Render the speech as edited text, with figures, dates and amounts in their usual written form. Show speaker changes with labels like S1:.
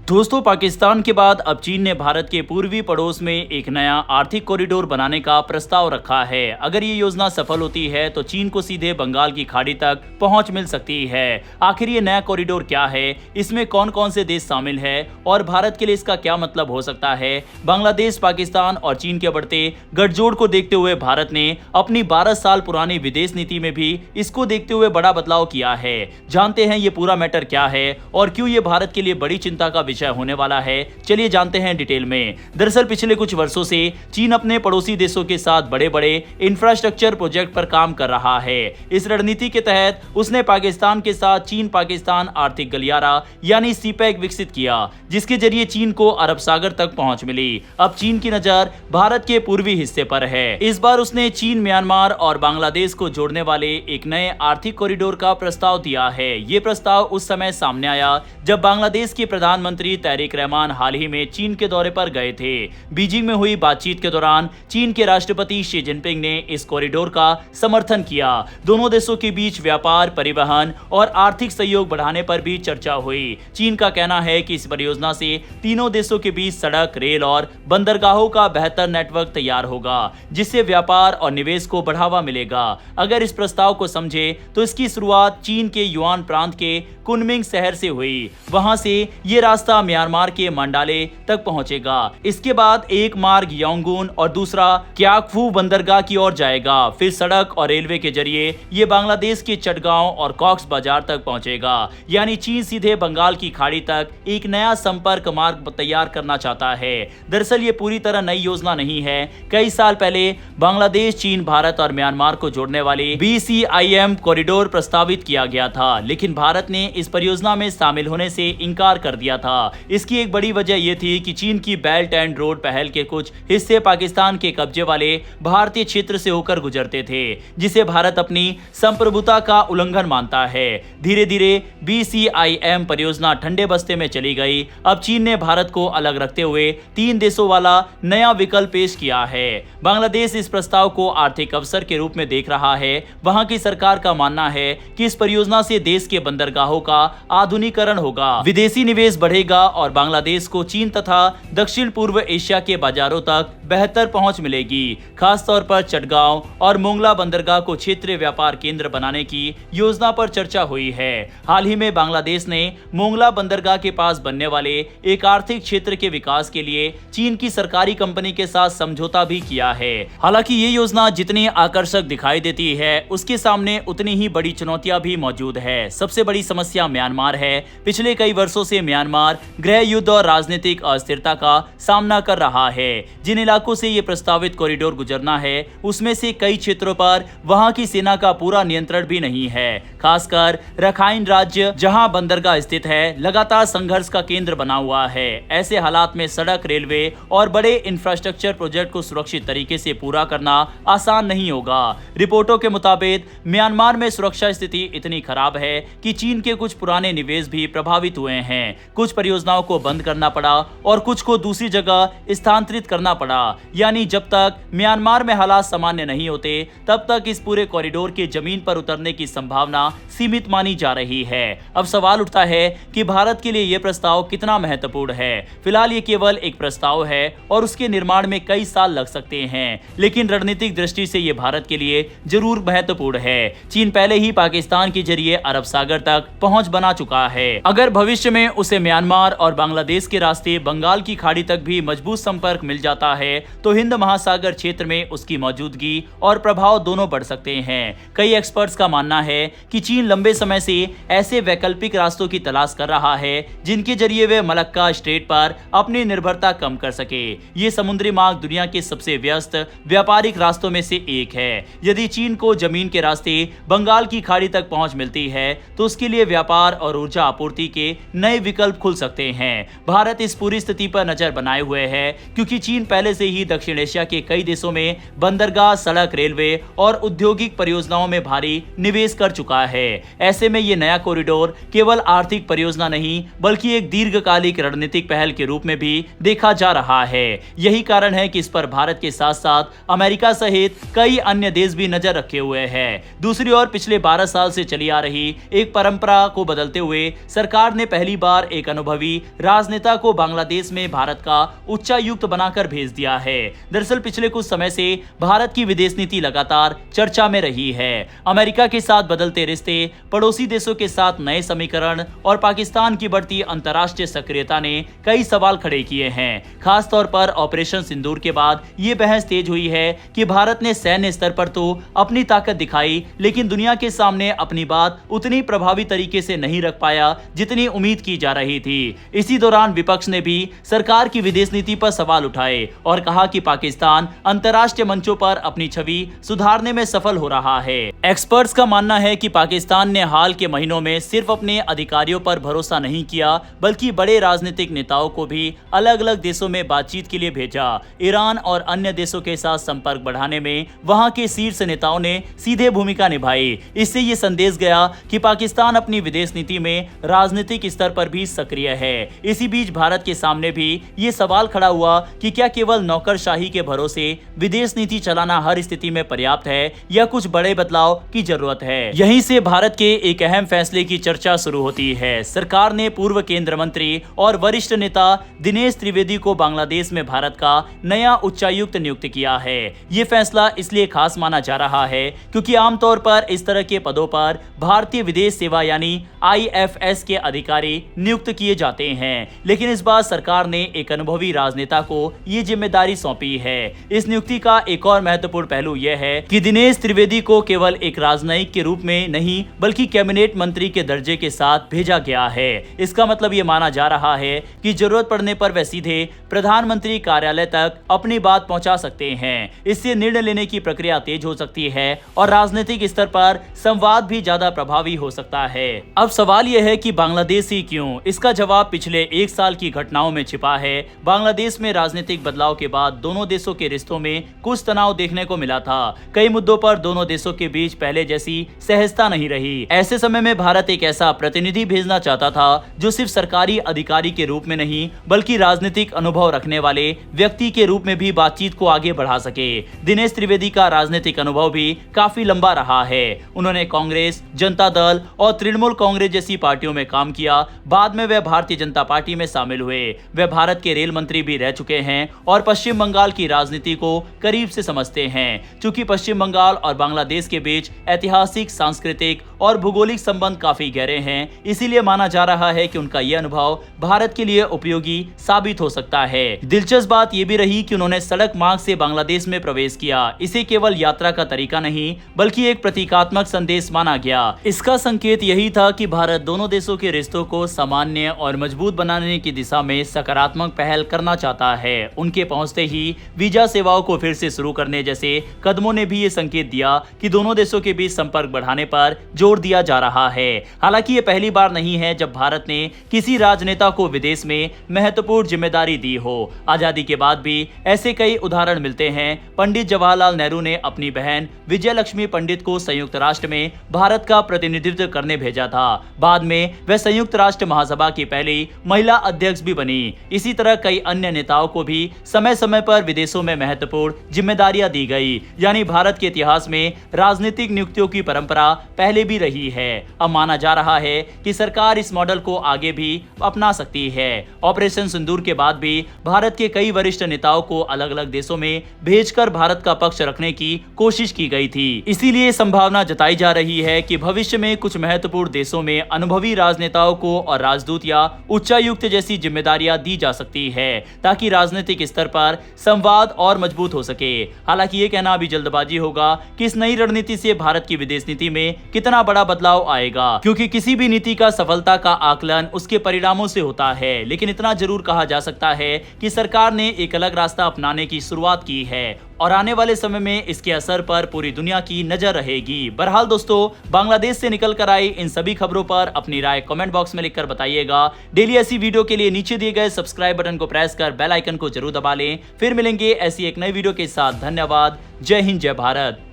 S1: दोस्तों, पाकिस्तान के बाद अब चीन ने भारत के पूर्वी पड़ोस में एक नया आर्थिक कॉरिडोर बनाने का प्रस्ताव रखा है। अगर ये योजना सफल होती है तो चीन को सीधे बंगाल की खाड़ी तक पहुंच मिल सकती है। आखिर ये नया कॉरिडोर क्या है, इसमें कौन कौन से देश शामिल है और भारत के लिए इसका क्या मतलब हो सकता है। बांग्लादेश, पाकिस्तान और चीन के बढ़ते गठजोड़ को देखते हुए भारत ने अपनी 12 साल पुरानी विदेश नीति में भी इसको देखते हुए बड़ा बदलाव किया है। जानते हैं ये पूरा मैटर क्या है और क्यों ये भारत के लिए बड़ी चिंता का विषय होने वाला है। चलिए जानते हैं डिटेल में। दरअसल पिछले कुछ वर्षों से चीन अपने पड़ोसी देशों के साथ बड़े बड़े इंफ्रास्ट्रक्चर प्रोजेक्ट पर काम कर रहा है। इस रणनीति के तहत उसने पाकिस्तान के साथ चीन पाकिस्तान आर्थिक गलियारा यानी सीपैक विकसित किया, जिसके जरिए चीन को अरब सागर तक पहुंच मिली। अब चीन की नजर भारत के पूर्वी हिस्से पर है। इस बार उसने चीन, म्यांमार और बांग्लादेश को जोड़ने वाले एक नए आर्थिक कॉरिडोर का प्रस्ताव दिया है। ये प्रस्ताव उस समय सामने आया जब बांग्लादेश के प्रधानमंत्री तारिक रहमान हाल ही में चीन के दौरे पर गए थे। बीजिंग में हुई बातचीत के दौरान चीन के राष्ट्रपति शी जिनपिंग ने इस कॉरिडोर का समर्थन किया। दोनों देशों के बीच व्यापार, परिवहन और आर्थिक सहयोग बढ़ाने पर भी चर्चा हुई। चीन का कहना है कि इस परियोजना से तीनों देशों के बीच सड़क, रेल और बंदरगाहों का बेहतर नेटवर्क तैयार होगा, जिससे व्यापार और निवेश को बढ़ावा मिलेगा। अगर इस प्रस्ताव को समझे तो इसकी शुरुआत चीन के युआन प्रांत के कुनमिंग शहर से हुई। वहां से ये रास्ता म्यांमार के मंडाले तक पहुंचेगा। इसके बाद एक मार्ग यांगून और दूसरा क्याकफू बंदरगाह की ओर जाएगा। फिर सड़क और रेलवे के जरिए ये बांग्लादेश के चटगांव और कॉक्स बाजार तक पहुंचेगा। यानी चीन सीधे बंगाल की खाड़ी तक एक नया संपर्क मार्ग तैयार करना चाहता है। दरअसल ये पूरी तरह नई योजना नहीं है। कई साल पहले बांग्लादेश, चीन, भारत और म्यांमार को जोड़ने वाले BCIM कॉरिडोर प्रस्तावित किया गया था, लेकिन भारत ने इस परियोजना में शामिल होने से इनकार कर दिया था। इसकी एक बड़ी वजह यह थी कि चीन की बेल्ट एंड रोड पहल के कुछ हिस्से पाकिस्तान के कब्जे वाले भारतीय क्षेत्र से होकर गुजरते थे, जिसे भारत अपनी संप्रभुता का उल्लंघन मानता है। धीरे धीरे BCIM परियोजना ठंडे बस्ते में चली गई। अब चीन ने भारत को अलग रखते हुए 3 देशों वाला नया विकल्प पेश किया है। बांग्लादेश इस प्रस्ताव को आर्थिक अवसर के रूप में देख रहा है। वहां की सरकार का मानना है कि इस परियोजना से देश के बंदरगाहों का आधुनिकीकरण होगा, विदेशी निवेश बढ़ेगा और बांग्लादेश को चीन तथा दक्षिण पूर्व एशिया के बाजारों तक बेहतर पहुंच मिलेगी। खासतौर पर चटगांव और मोंगला बंदरगाह को क्षेत्रीय व्यापार केंद्र बनाने की योजना पर चर्चा हुई है। हाल ही में बांग्लादेश ने मोंगला बंदरगाह के पास बनने वाले एक आर्थिक क्षेत्र के विकास के लिए चीन की सरकारी कंपनी के साथ समझौता भी किया है। हालांकि ये योजना जितनी आकर्षक दिखाई देती है, उसके सामने उतनी ही बड़ी चुनौतियां भी मौजूद है। सबसे बड़ी समस्या म्यांमार है। पिछले कई वर्षों से म्यांमार गृह युद्ध और राजनीतिक अस्थिरता का सामना कर रहा है। जिन इलाकों से ये प्रस्तावित कॉरिडोर गुजरना है, उसमें से कई क्षेत्रों पर वहां की सेना का पूरा नियंत्रण भी नहीं है। खासकर रखाइन राज्य, जहां बंदरगाह स्थित है, लगातार संघर्ष का केंद्र बना हुआ है। ऐसे हालात में सड़क, रेलवे और बड़े इंफ्रास्ट्रक्चर प्रोजेक्ट को सुरक्षित तरीके से पूरा करना आसान नहीं होगा। रिपोर्टों के मुताबिक म्यांमार में सुरक्षा स्थिति इतनी खराब है कि चीन के कुछ पुराने निवेश भी प्रभावित हुए हैं। कुछ परियोजनाओं को बंद करना पड़ा और कुछ को दूसरी जगह स्थानांतरित करना पड़ा। यानी जब तक म्यांमार में हालात सामान्य नहीं होते, तब तक इस पूरे कॉरिडोर के जमीन पर उतरने की संभावना सीमित मानी जा रही है। अब सवाल उठता है कि भारत के लिए यह प्रस्ताव कितना महत्वपूर्ण है। फिलहाल ये केवल एक प्रस्ताव है और उसके निर्माण में कई साल लग सकते हैं, लेकिन रणनीतिक दृष्टि से यह भारत के लिए जरूर महत्वपूर्ण है। चीन पहले ही पाकिस्तान के जरिए अरब सागर तक पहुंच बना चुका है। अगर भविष्य में उसे म्यांमार और बांग्लादेश के रास्ते बंगाल की खाड़ी तक भी मजबूत संपर्क मिल जाता है, तो हिंद महासागर क्षेत्र में उसकी मौजूदगी और प्रभाव दोनों बढ़ सकते हैं। कई एक्सपर्ट्स का मानना है कि चीन लंबे समय से ऐसे वैकल्पिक रास्तों की तलाश कर रहा है जिनके जरिए वे मलक्का स्ट्रेट पर अपनी निर्भरता कम कर सके। ये समुद्री मार्ग दुनिया के सबसे व्यस्त व्यापारिक रास्तों में से एक है। यदि चीन को जमीन के रास्ते बंगाल की खाड़ी तक पहुंच मिलती है, तो उसके लिए व्यापार और ऊर्जा आपूर्ति के नए विकल्प खुल सकते हैं। भारत इस पूरी स्थिति पर नजर बनाए हुए है, क्योंकि चीन पहले से ही दक्षिण एशिया के कई देशों में बंदरगाह, सड़क, रेलवे और औद्योगिक परियोजनाओं में भारी निवेश कर चुका है। ऐसे में ये नया कॉरिडोर केवल आर्थिक परियोजना नहीं, बल्कि एक दीर्घकालिक रणनीतिक पहल के रूप में भी देखा जा रहा है। यही कारण है कि इस पर भारत के साथ साथ अमेरिका सहित कई अन्य देश भी नजर रखे हुए हैं। दूसरी ओर पिछले 12 साल से चली आ रही एक परंपरा को बदलते हुए सरकार ने पहली बार एक अनुभवी अनुभवी राजनेता को बांग्लादेश में भारत का उच्चायुक्त बनाकर भेज दिया है। दरअसल पिछले कुछ समय से भारत की विदेश नीति लगातार चर्चा में रही है। अमेरिका के साथ बदलते रिश्ते, पड़ोसी देशों के साथ नए समीकरण और पाकिस्तान की बढ़ती अंतर्राष्ट्रीय सक्रियता ने कई सवाल खड़े किए हैं। खासतौर पर ऑपरेशन सिंदूर के बाद ये बहस तेज हुई है कि भारत ने सैन्य स्तर पर तो अपनी ताकत दिखाई, लेकिन दुनिया के सामने अपनी बात उतनी प्रभावी तरीके से नहीं रख पाया जितनी उम्मीद की जा रही थी। इसी दौरान विपक्ष ने भी सरकार की विदेश नीति पर सवाल उठाए और कहा कि पाकिस्तान अंतर्राष्ट्रीय मंचों पर अपनी छवि सुधारने में सफल हो रहा है। एक्सपर्ट्स का मानना है कि पाकिस्तान ने हाल के महीनों में सिर्फ अपने अधिकारियों पर भरोसा नहीं किया, बल्कि बड़े राजनीतिक नेताओं को भी अलग अलग देशों में बातचीत के लिए भेजा। ईरान और अन्य देशों के साथ संपर्क बढ़ाने में वहां के शीर्ष नेताओं ने सीधे भूमिका निभाई। इससे ये संदेश गया कि पाकिस्तान अपनी विदेश नीति में राजनीतिक स्तर पर भी सक्रिय है। इसी बीच भारत के सामने भी ये सवाल खड़ा हुआ कि क्या केवल नौकरशाही के भरोसे विदेश नीति चलाना हर स्थिति में पर्याप्त है या कुछ बड़े बदलाव की जरूरत है। यहीं से भारत के एक अहम फैसले की चर्चा शुरू होती है। सरकार ने पूर्व केंद्र मंत्री और वरिष्ठ नेता दिनेश त्रिवेदी को बांग्लादेश में भारत का नया उच्चायुक्त नियुक्त किया है। ये फैसला इसलिए खास माना जा रहा है क्योंकि आमतौर पर इस तरह के पदों पर भारतीय विदेश सेवा यानी IFS के अधिकारी नियुक्त किए जाते हैं, लेकिन इस बार सरकार ने एक अनुभवी राजनेता को ये जिम्मेदारी सौंपी है। इस नियुक्ति का एक और महत्वपूर्ण पहलू यह है कि दिनेश त्रिवेदी को केवल एक राजनयिक के रूप में नहीं बल्कि कैबिनेट मंत्री के दर्जे के साथ भेजा गया है। इसका मतलब ये माना जा रहा है कि जरूरत पड़ने पर वे सीधे प्रधानमंत्री कार्यालय तक अपनी बात पहुंचा सकते हैं। इससे निर्णय लेने की प्रक्रिया तेज हो सकती है और राजनीतिक स्तर पर संवाद भी ज्यादा प्रभावी हो सकता है। अब सवाल यह है कि बांग्लादेश ही क्यों? इसका जवाब पिछले एक साल की घटनाओं में छिपा है। बांग्लादेश में राजनीतिक बदलाव के बाद दोनों देशों के रिश्तों में कुछ तनाव देखने को मिला था। कई मुद्दों पर दोनों देशों के बीच पहले जैसी सहजता नहीं रही। ऐसे समय में भारत एक ऐसा प्रतिनिधि भेजना चाहता था जो सिर्फ सरकारी अधिकारी के रूप में नहीं बल्कि राजनीतिक अनुभव रखने वाले व्यक्ति के रूप में भी बातचीत को आगे बढ़ा सके। दिनेश त्रिवेदी का राजनीतिक अनुभव भी काफी लंबा रहा है। उन्होंने कांग्रेस, जनता दल और तृणमूल कांग्रेस जैसी पार्टियों में काम किया। बाद में वे भारतीय जनता पार्टी में शामिल हुए। वे भारत के रेल मंत्री भी रह चुके हैं और पश्चिम बंगाल की राजनीति को करीब से समझते हैं। चूंकि पश्चिम बंगाल और बांग्लादेश के बीच ऐतिहासिक, सांस्कृतिक और भौगोलिक संबंध काफी गहरे हैं, इसीलिए माना जा रहा है कि उनका यह अनुभव भारत के लिए उपयोगी साबित हो सकता है। दिलचस्प बात यह भी रही कि उन्होंने सड़क मार्ग से बांग्लादेश में प्रवेश किया। इसे केवल यात्रा का तरीका नहीं बल्कि एक प्रतीकात्मक संदेश माना गया। इसका संकेत यही था कि भारत दोनों देशों के रिश्तों को सामान्य और मजबूत बनाने की दिशा में सकारात्मक पहल करना चाहता है। उनके पहुंचते ही वीजा सेवाओं को फिर से शुरू करने जैसे कदमों ने भी ये संकेत दिया कि दोनों देशों के बीच संपर्क बढ़ाने पर जोर दिया जा रहा है। हालांकि ये पहली बार नहीं है जब भारत ने किसी राजनेता को विदेश में महत्वपूर्ण जिम्मेदारी दी हो। आजादी के बाद भी ऐसे कई उदाहरण मिलते हैं। पंडित जवाहरलाल नेहरू ने अपनी बहन विजय लक्ष्मी पंडित को संयुक्त राष्ट्र में भारत का प्रतिनिधित्व करने भेजा था। बाद में वह संयुक्त राष्ट्र महासभा की पहली महिला अध्यक्ष भी बनी। इसी तरह कई अन्य नेताओं को भी समय समय पर विदेशों में महत्वपूर्ण जिम्मेदारियां दी गई। यानी भारत के इतिहास में राजनीतिक नियुक्तियों की परंपरा पहले भी रही है। अब माना जा रहा है कि सरकार इस मॉडल को आगे भी अपना सकती है। ऑपरेशन सिंदूर के बाद भी भारत के कई वरिष्ठ नेताओं को अलग अलग देशों में भेजकर भारत का पक्ष रखने की कोशिश की गई थी। इसीलिए संभावना जताई जा रही है कि भविष्य में कुछ महत्वपूर्ण देशों में अनुभवी राजनेताओं को और राजदूत या उच्चायुक्त जैसी जिम्मेदारियां दी जा सकती है ताकि राजनीतिक स्तर पर संवाद और मजबूत हो सके। हालांकि ये कहना अभी जल्दबाजी होगा कि इस नई रणनीति से भारत की विदेश नीति में कितना बड़ा बदलाव आएगा, क्योंकि किसी भी नीति का सफलता का आकलन उसके परिणामों से होता है। लेकिन इतना जरूर कहा जा सकता है कि सरकार ने एक अलग रास्ता अपनाने की शुरुआत की है और आने वाले समय में इसके असर पर पूरी दुनिया की नजर रहेगी। बहरहाल दोस्तों, बांग्लादेश से निकल कर आई इन सभी खबरों पर अपनी राय कमेंट बॉक्स में लिखकर बताइएगा। डेली ऐसी वीडियो के लिए नीचे दिए गए सब्सक्राइब बटन को प्रेस कर बेल आइकन को जरूर दबा लें। फिर मिलेंगे ऐसी एक नई वीडियो के साथ। धन्यवाद। जय हिंद, जय भारत।